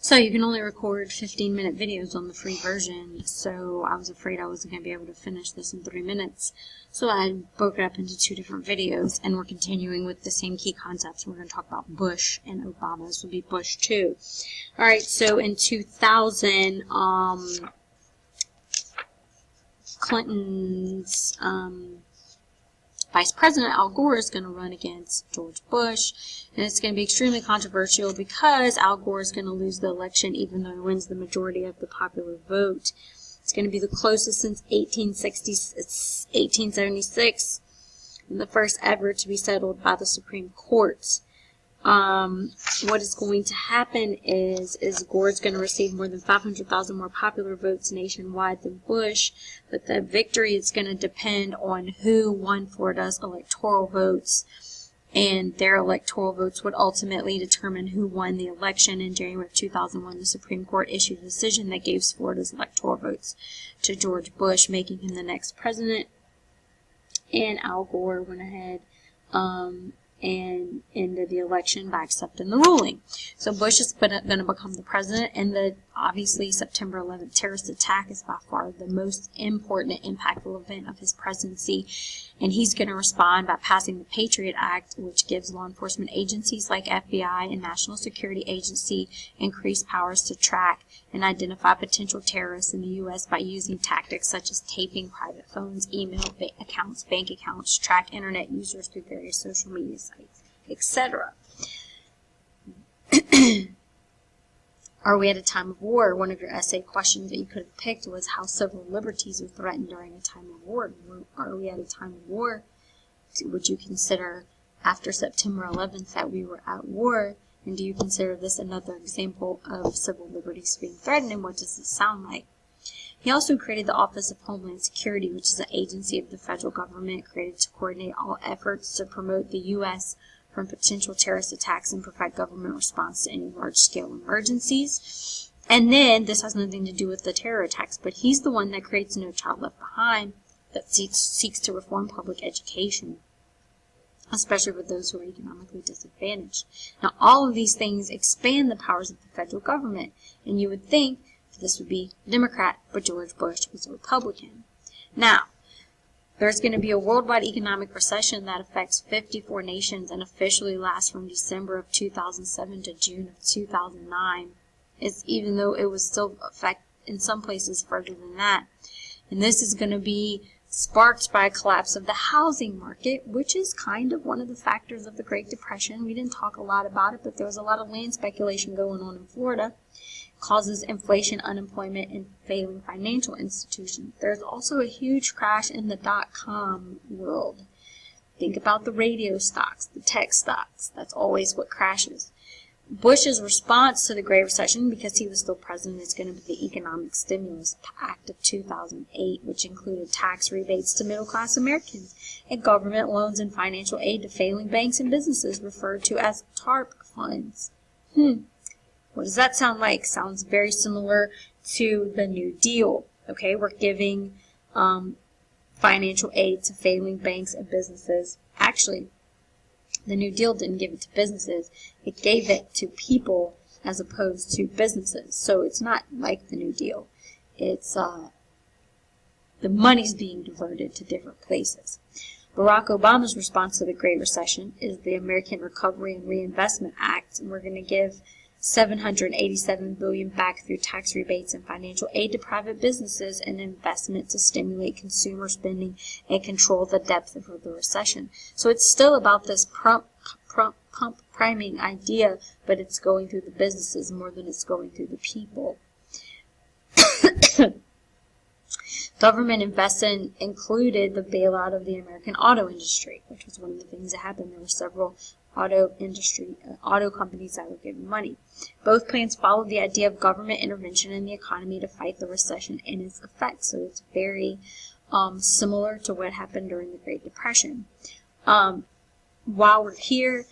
So you can only record 15-minute videos on the free version, so I was afraid I wasn't going to be able to finish this in 3 minutes. So I broke it up into 2 different videos, and we're continuing with the same key concepts. We're going to talk about Bush and Obama. This will be Bush 2. Alright, so in 2000, Clinton's Vice President Al Gore is going to run against George Bush, and it's going to be extremely controversial because Al Gore is going to lose the election even though he wins the majority of the popular vote. It's going to be the closest since 1876, and the first ever to be settled by the Supreme Court. What is going to happen is Gore's going to receive more than 500,000 more popular votes nationwide than Bush, but the victory is going to depend on who won Florida's electoral votes, and their electoral votes would ultimately determine who won the election. In January of 2001, the Supreme Court issued a decision that gave Florida's electoral votes to George Bush, making him the next president, and Al Gore went ahead and ended the election by accepting the ruling. So Bush is going to become the president, and the obviously September 11th terrorist attack is by far the most important and impactful event of his presidency, and he's going to respond by passing the Patriot Act, which gives law enforcement agencies like FBI and National Security Agency increased powers to track and identify potential terrorists in the U.S. by using tactics such as taping private phones, email accounts, bank accounts, track internet users through various social media sites, etc. Are we at a time of war? One of your essay questions that you could have picked was how civil liberties are threatened during a time of war. Are we at a time of war? Would you consider after September 11th that we were at war? And do you consider this another example of civil liberties being threatened, and what does this sound like? He also created the Office of Homeland Security, which is an agency of the federal government created to coordinate all efforts to promote the U.S. from potential terrorist attacks and provide government response to any large-scale emergencies. And then, this has nothing to do with the terror attacks, but he's the one that creates No Child Left Behind, that seeks to reform public education, especially for those who are economically disadvantaged. Now, all of these things expand the powers of the federal government, and you would think this would be Democrat, but George Bush was a Republican. Now, there's going to be a worldwide economic recession that affects 54 nations and officially lasts from December of 2007 to June of 2009, even though it was still affect in some places further than that. And this is going to be sparked by a collapse of the housing market, which is kind of one of the factors of the Great Depression. We didn't talk a lot about it, but there was a lot of land speculation going on in Florida. Causes inflation, unemployment, and failing financial institutions. There's also a huge crash in the dot-com world. Think about the radio stocks, the tech stocks. That's always what crashes. Bush's response to the Great Recession, because he was still president, is going to be the Economic Stimulus Act of 2008, which included tax rebates to middle-class Americans and government loans and financial aid to failing banks and businesses, referred to as TARP funds. What does that sound like? Sounds very similar to the New Deal. Okay, we're giving financial aid to failing banks and businesses. Actually, the New Deal didn't give it to businesses. It gave it to people as opposed to businesses. So it's not like the New Deal. It's the money's being diverted to different places. Barack Obama's response to the Great Recession is the American Recovery and Reinvestment Act, and we're going to give $787 billion back through tax rebates and financial aid to private businesses and investment to stimulate consumer spending and control the depth of the recession. So it's still about this pump priming idea, but it's going through the businesses more than it's going through the people. Government investment included the bailout of the American auto industry, which was one of the things that happened. There were several auto companies that were given money. Both plans followed the idea of government intervention in the economy to fight the recession and its effects. So it's very similar to what happened during the Great Depression. While we're here,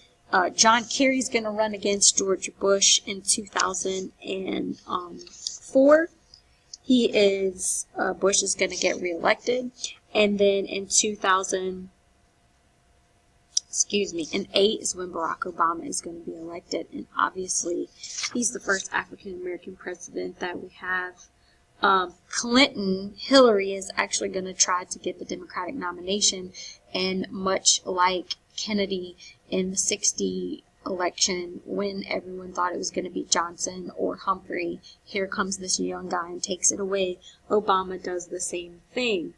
John Kerry's going to run against George Bush in 2004. Bush is going to get reelected, and then in 2000. excuse me, and 8 is when Barack Obama is going to be elected. And obviously, he's the first African-American president that we have. Hillary is actually going to try to get the Democratic nomination, and much like Kennedy in the 60 election, when everyone thought it was going to be Johnson or Humphrey, here comes this young guy and takes it away. Obama does the same thing.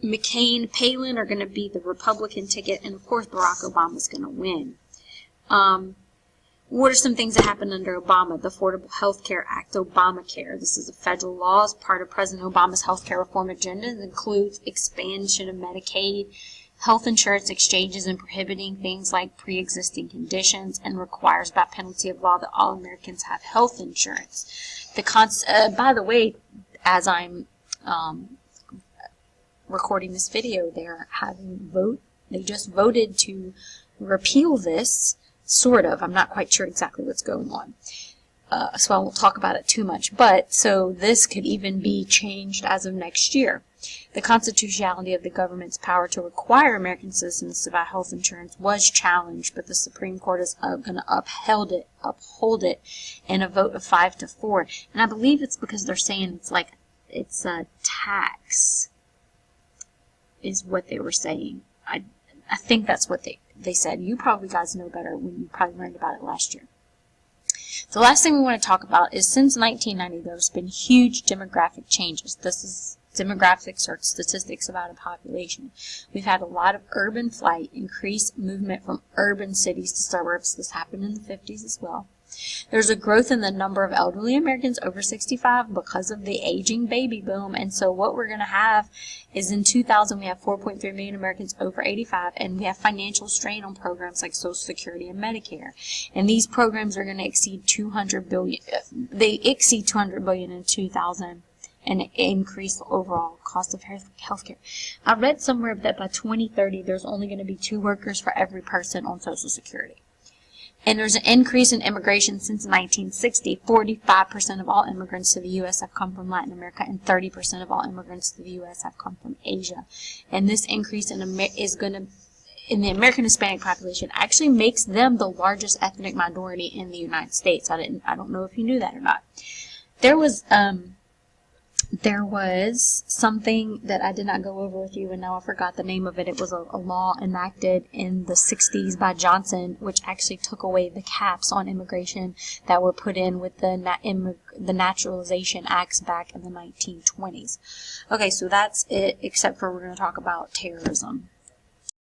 McCain, Palin are going to be the Republican ticket, and of course Barack Obama's going to win. What are some things that happened under Obama? The Affordable Health Care Act, Obamacare. This is a federal law as part of President Obama's health care reform agenda. It includes expansion of Medicaid, health insurance exchanges, and prohibiting things like pre-existing conditions, and requires by penalty of law that all Americans have health insurance. By the way, as I'm recording this video, they just voted to repeal this. Sort of. I'm not quite sure exactly what's going on. So I won't talk about it too much. But, so this could even be changed as of next year. The constitutionality of the government's power to require American citizens to buy health insurance was challenged, but the Supreme Court is going to uphold it in a vote of 5-4. And I believe it's because they're saying it's a tax, is what they were saying. I think that's what they said. You probably guys know better when you probably learned about it last year. The last thing we want to talk about is since 1990, there's been huge demographic changes. This is demographics or statistics about a population. We've had a lot of urban flight, increased movement from urban cities to suburbs. This happened in the 50s as well. There's a growth in the number of elderly Americans over 65 because of the aging baby boom. And so what we're going to have is in 2000, we have 4.3 million Americans over 85, and we have financial strain on programs like Social Security and Medicare. And these programs are going to exceed $200 billion. They exceed $200 billion in 2000 and increase the overall cost of healthcare. I read somewhere that by 2030, there's only going to be 2 workers for every person on Social Security. And there's an increase in immigration since 1960. 45% of all immigrants to the U.S. have come from Latin America, and 30% of all immigrants to the U.S. have come from Asia. And this increase in the American Hispanic population actually makes them the largest ethnic minority in the United States. I don't know if you knew that or not. There was something that I did not go over with you, and now I forgot the name of it. It was a law enacted in the 60s by Johnson, which actually took away the caps on immigration that were put in with the Naturalization Acts back in the 1920s. Okay, so that's it, except for we're going to talk about terrorism.